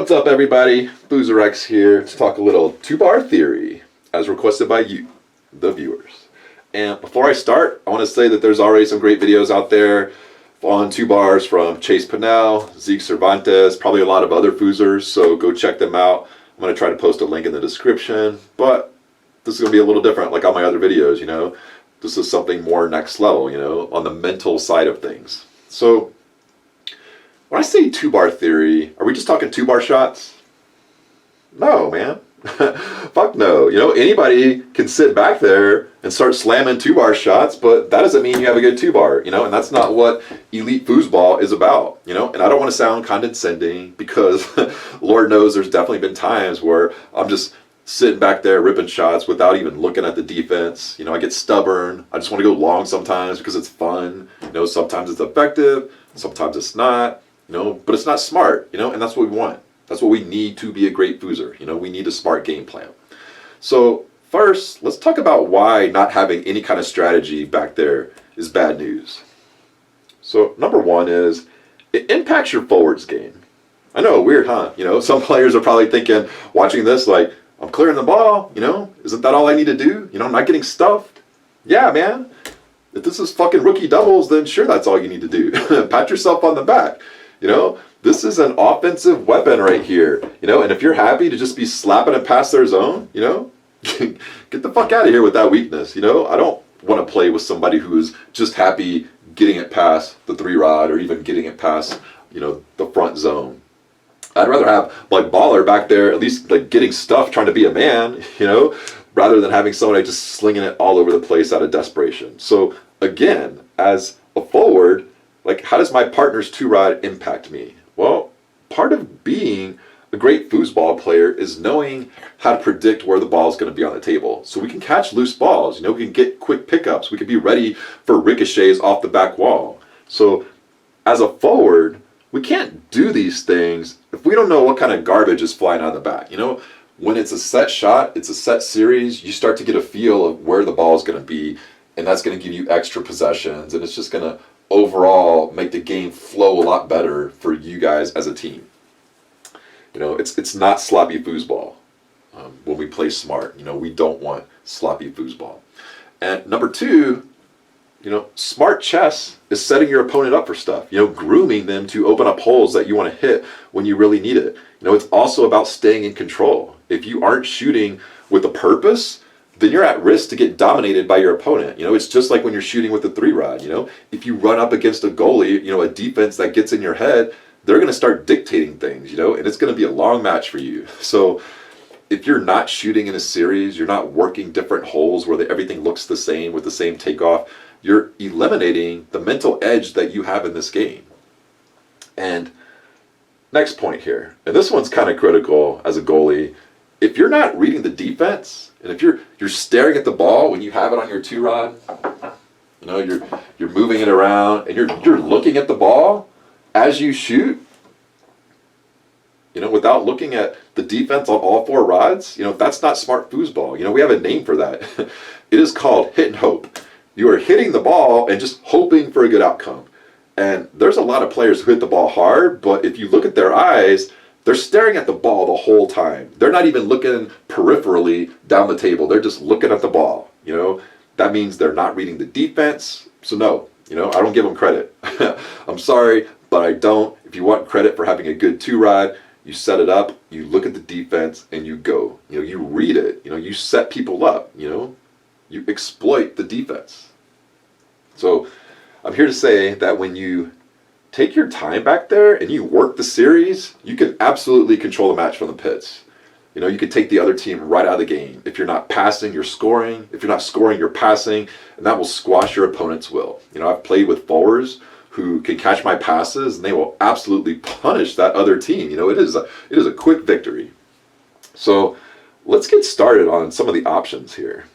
What's up, everybody? FooserX here to talk a little two-bar theory as requested by you, the viewers. And before I start, I want to say that there's already some great videos out there on two bars from Chase Pinnell, Zeke Cervantes, probably a lot of other Foosers, so go check them out. I'm going to try to post a link in the description, but this is going to be a little different like all my other videos, you know. This is something more next level, you know, on the mental side of things. So when I say two-bar theory, are we just talking two-bar shots? No, man. Fuck no. You know, anybody can sit back there and start slamming two-bar shots, but that doesn't mean you have a good two-bar, you know, and that's not what elite foosball is about, you know, and I don't want to sound condescending because Lord knows there's definitely been times where I'm just sitting back there ripping shots without even looking at the defense. You know, I get stubborn. I just want to go long sometimes because it's fun. You know, sometimes it's effective, sometimes it's not. You know, but it's not smart, you know, and that's what we want. That's what we need to be a great Fooser. You know, we need a smart game plan. So first, let's talk about why not having any kind of strategy back there is bad news. So number one is it impacts your forwards game. I know, weird, huh? You know, some players are probably thinking, watching this, like, I'm clearing the ball, you know, isn't that all I need to do? You know, I'm not getting stuffed. Yeah, man. If this is fucking rookie doubles, then sure, that's all you need to do. Pat yourself on the back. You know, this is an offensive weapon right here, you know, and if you're happy to just be slapping it past their zone, you know, get the fuck out of here with that weakness, you know. I don't want to play with somebody who is just happy getting it past the 3-rod or even getting it past, you know, the front zone. I'd rather have, like, Baller back there at least, like, getting stuff, trying to be a man, you know, rather than having somebody just slinging it all over the place out of desperation. So, again, as a forward, like, how does my partner's 2-rod impact me? Well, part of being a great foosball player is knowing how to predict where the ball is going to be on the table. So we can catch loose balls, you know, we can get quick pickups, we can be ready for ricochets off the back wall. So as a forward, we can't do these things if we don't know what kind of garbage is flying out of the back. You know, when it's a set shot, it's a set series, you start to get a feel of where the ball is going to be, and that's going to give you extra possessions, and it's just going to overall make the game flow a lot better for you guys as a team. You know, it's not sloppy foosball when we play smart. You know, we don't want sloppy foosball. And number two, you know, smart chess is setting your opponent up for stuff, you know, grooming them to open up holes that you want to hit when you really need it. You know, it's also about staying in control. If you aren't shooting with a purpose, then you're at risk to get dominated by your opponent. You know, it's just like when you're shooting with a 3-rod, you know. If you run up against a goalie, you know, a defense that gets in your head, they're going to start dictating things, you know, and it's going to be a long match for you. So if you're not shooting in a series, you're not working different holes where everything looks the same with the same takeoff, you're eliminating the mental edge that you have in this game. And next point here, and this one's kind of critical as a goalie. If you're not reading the defense, and if you're staring at the ball when you have it on your 2-rod, you know, you're moving it around and you're looking at the ball as you shoot, you know, without looking at the defense on all 4 rods, you know, that's not smart foosball. You know, we have a name for that. It is called hit and hope. You are hitting the ball and just hoping for a good outcome. And there's a lot of players who hit the ball hard, but if you look at their eyes, they're staring at the ball the whole time. They're not even looking peripherally down the table. They're just looking at the ball, you know. That means they're not reading the defense. So no, you know, I don't give them credit. I'm sorry, but I don't. If you want credit for having a good 2-rod, you set it up, you look at the defense, and you go. You know, you read it. You know, you set people up, you know. You exploit the defense. So I'm here to say that when you take your time back there and you work the series, you can absolutely control the match from the pits. You know, you can take the other team right out of the game. If you're not passing, you're scoring. If you're not scoring, you're passing, and that will squash your opponent's will. You know, I've played with forwards who can catch my passes, and they will absolutely punish that other team. You know, it is a quick victory. So let's get started on some of the options here.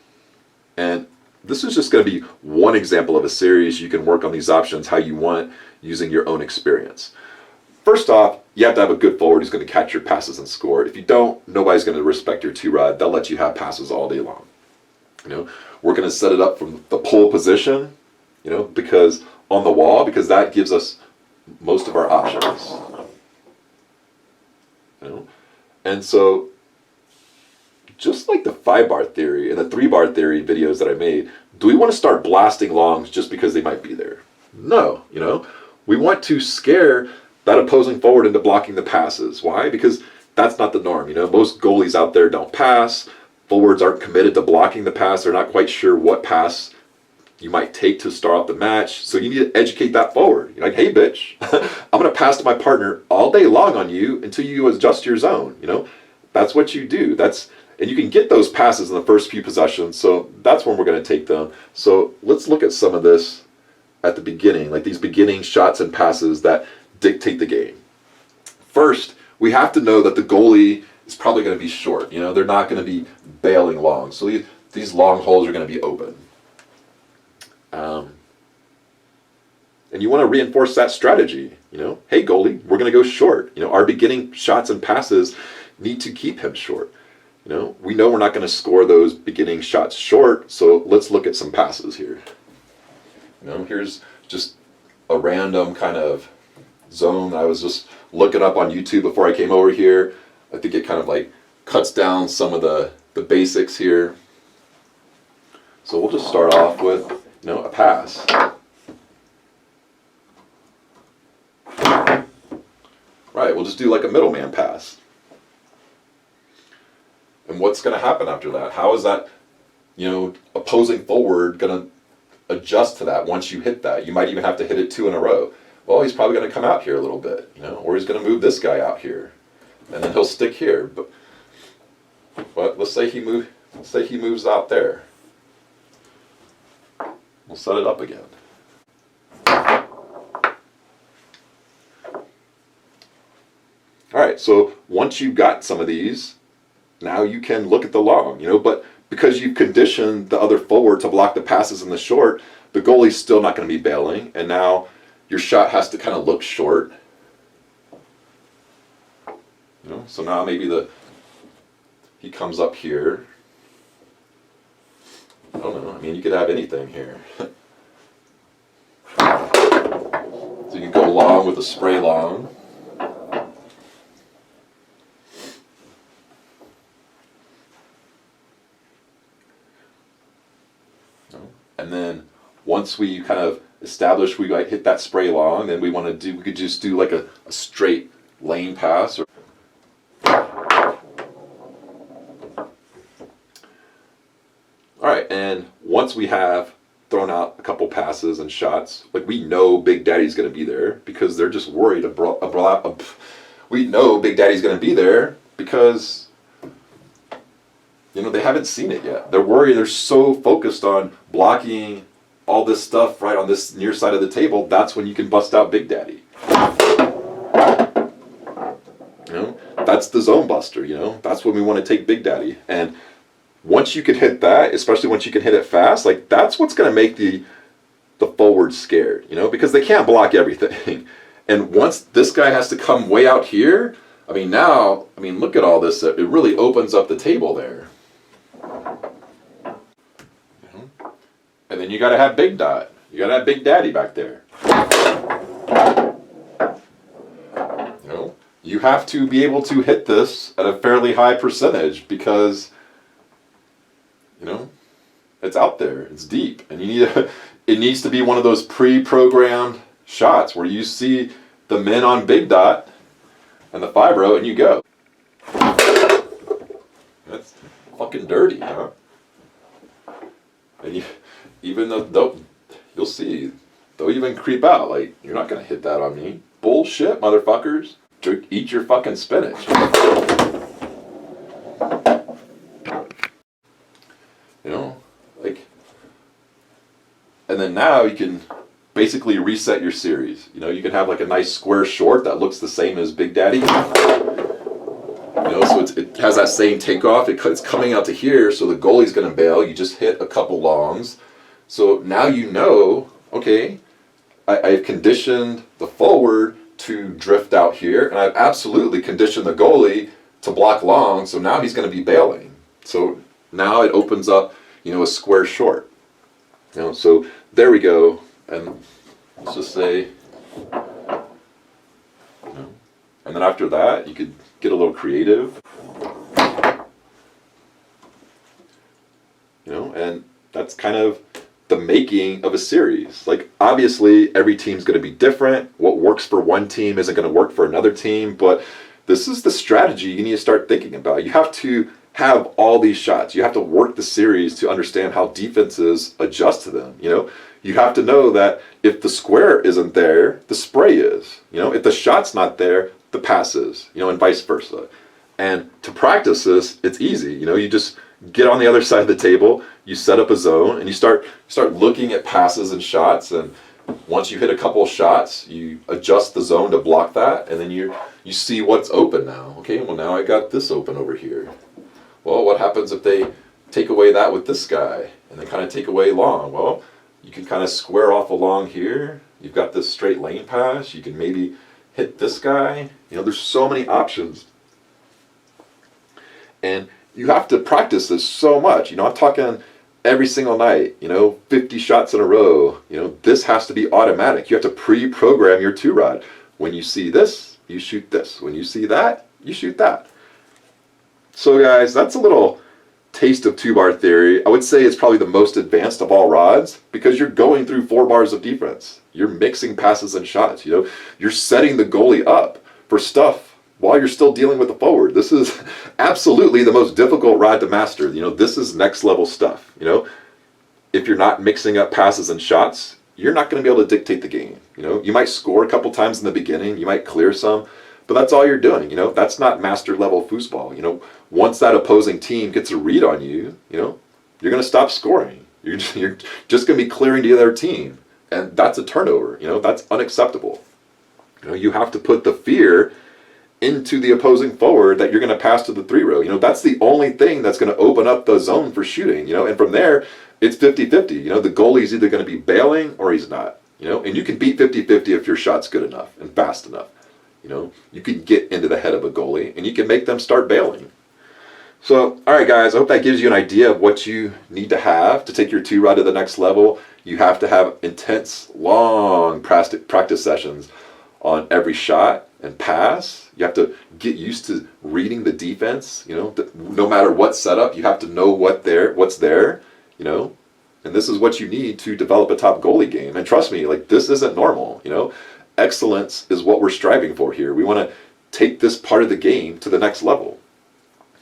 And this is just going to be one example of a series. You can work on these options how you want using your own experience. First off, you have to have a good forward who's going to catch your passes and score. If you don't, nobody's going to respect your 2-rod. They'll let you have passes all day long. You know, we're going to set it up from the pull position, you know, because on the wall, because that gives us most of our options. You know? And so, just like the 5-bar theory and the 3-bar theory videos that I made, do we want to start blasting longs just because they might be there? No, you know? We want to scare that opposing forward into blocking the passes. Why? Because that's not the norm. You know, most goalies out there don't pass. Forwards aren't committed to blocking the pass. They're not quite sure what pass you might take to start off the match. So you need to educate that forward. You're like, hey, bitch, I'm going to pass to my partner all day long on you until you adjust your zone. You know, that's what you do. And you can get those passes in the first few possessions. So that's when we're going to take them. So let's look at some of this at the beginning, like these beginning shots and passes that dictate the game. First, we have to know that the goalie is probably going to be short. You know, they're not going to be bailing long. So these long holes are going to be open. And you want to reinforce that strategy. You know, hey goalie, we're going to go short. You know, our beginning shots and passes need to keep him short. You know, we know we're not going to score those beginning shots short, so let's look at some passes here. You know, here's just a random kind of zone I was just looking up on YouTube before I came over here. I think it kind of like cuts down some of the basics here. So we'll just start off with, you know, a pass. Right, we'll just do like a middleman pass. And what's going to happen after that? How is that, you know, opposing forward going to adjust to that once you hit that? You might even have to hit it 2 in a row. Well, he's probably going to come out here a little bit, you know, or he's going to move this guy out here, and then he'll stick here. But let's say he moves out there. We'll set it up again. All right, so once you've got some of these, now you can look at the long, you know, but because you've conditioned the other forward to block the passes in the short, the goalie's still not going to be bailing, and now your shot has to kind of look short. You know, so now maybe he comes up here. I don't know, I mean, you could have anything here. So you can go long with a spray long. And then once we kind of establish we might hit that spray long, then we could just do like a straight lane pass. Alright, and once we have thrown out a couple passes and shots, like we know Big Daddy's going to be there because they're just worried we know Big Daddy's going to be there because, you know, they haven't seen it yet. They're worried. They're so focused on blocking all this stuff right on this near side of the table. That's when you can bust out Big Daddy. You know, that's the zone buster. You know, that's when we want to take Big Daddy. And once you can hit that, especially once you can hit it fast, like that's what's going to make the forward scared. You know, because they can't block everything. And once this guy has to come way out here, I mean, look at all this. It really opens up the table there. And then you got to have Big Dot. You got to have Big Daddy back there. You know, you have to be able to hit this at a fairly high percentage because, you know, it's out there. It's deep, and it needs to be one of those pre-programmed shots where you see the men on Big Dot and the 5-row, and you go. That's fucking dirty, huh? And even though you'll see, they'll even creep out. Like, you're not gonna hit that on me. Bullshit, motherfuckers. Eat your fucking spinach. You know, like, and then now you can basically reset your series. You know, you can have like a nice square short that looks the same as Big Daddy. You know, so it has that same takeoff. It's coming out to here, so the goalie's going to bail. You just hit a couple longs. So now you know, okay, I've conditioned the forward to drift out here, and I've absolutely conditioned the goalie to block long, so now he's going to be bailing. So now it opens up, you know, a square short. You know, so there we go. And let's just say, you know, And then after that, you could get a little creative. You know, and that's kind of the making of a series. Like, obviously, every team's going to be different. What works for one team isn't going to work for another team, but this is the strategy you need to start thinking about. You have to have all these shots. You have to work the series to understand how defenses adjust to them. You know, you have to know that if the square isn't there, the spray is. You know, if the shot's not there, the pass is. You know, and vice versa. And to practice this, it's easy. You know, you just get on the other side of the table, you set up a zone, and you start looking at passes and shots. And once you hit a couple of shots, you adjust the zone to block that, and then you see what's open now. Okay, well, now I got this open over here. Well, what happens if they take away that with this guy, and they kind of take away long? Well, you can kind of square off along here. You've got this straight lane pass. You can maybe hit this guy. You know, there's so many options. And you have to practice this so much. You know, I'm talking every single night, you know, 50 shots in a row. You know, this has to be automatic. You have to pre-program your two-rod. When you see this, you shoot this. When you see that, you shoot that. So guys, that's a little taste of two-bar theory. I would say it's probably the most advanced of all rods because you're going through 4 bars of defense. You're mixing passes and shots. You know, you're setting the goalie up for stuff while you're still dealing with the forward. This is absolutely the most difficult rod to master. You know, this is next level stuff. You know, if you're not mixing up passes and shots, you're not going to be able to dictate the game. You know, you might score a couple times in the beginning, you might clear some, but that's all you're doing. You know, that's not master level foosball. You know, once that opposing team gets a read on you, you know, you're going to stop scoring. You're just going to be clearing the other team, and that's a turnover. You know, that's unacceptable. You know, you have to put the fear into the opposing forward that you're going to pass to the 3-row. You know, that's the only thing that's going to open up the zone for shooting, you know, and from there, it's 50-50. You know, the goalie's either going to be bailing or he's not, you know, and you can beat 50-50 if your shot's good enough and fast enough. You know, you can get into the head of a goalie and you can make them start bailing. So, all right, guys, I hope that gives you an idea of what you need to have to take your two-rod to the next level. You have to have intense, long practice sessions on every shot and pass. You have to get used to reading the defense. You know, no matter what setup, you have to know what's there. You know, and this is what you need to develop a top goalie game. And trust me, like, this isn't normal. You know, excellence is what we're striving for here. We want to take this part of the game to the next level.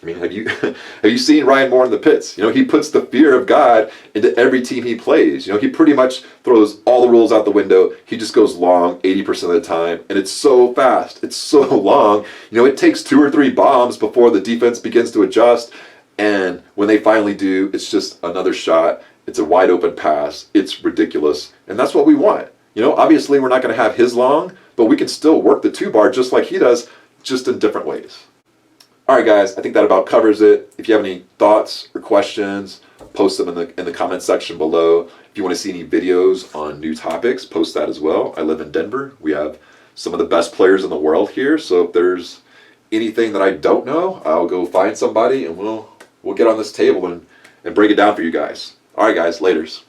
I mean, have you seen Ryan Moore in the pits? You know, he puts the fear of God into every team he plays. You know, he pretty much throws all the rules out the window. He just goes long 80% of the time, and it's so fast. It's so long. You know, it takes 2 or 3 bombs before the defense begins to adjust, and when they finally do, it's just another shot. It's a wide open pass. It's ridiculous, and that's what we want. You know, obviously we're not going to have his long, but we can still work the 2-bar just like he does, just in different ways. All right, guys, I think that about covers it. If you have any thoughts or questions, post them in the comment section below. If you want to see any videos on new topics, post that as well. I live in Denver. We have some of the best players in the world here, so if there's anything that I don't know, I'll go find somebody and we'll get on this table and break it down for you guys. All right, guys, laters.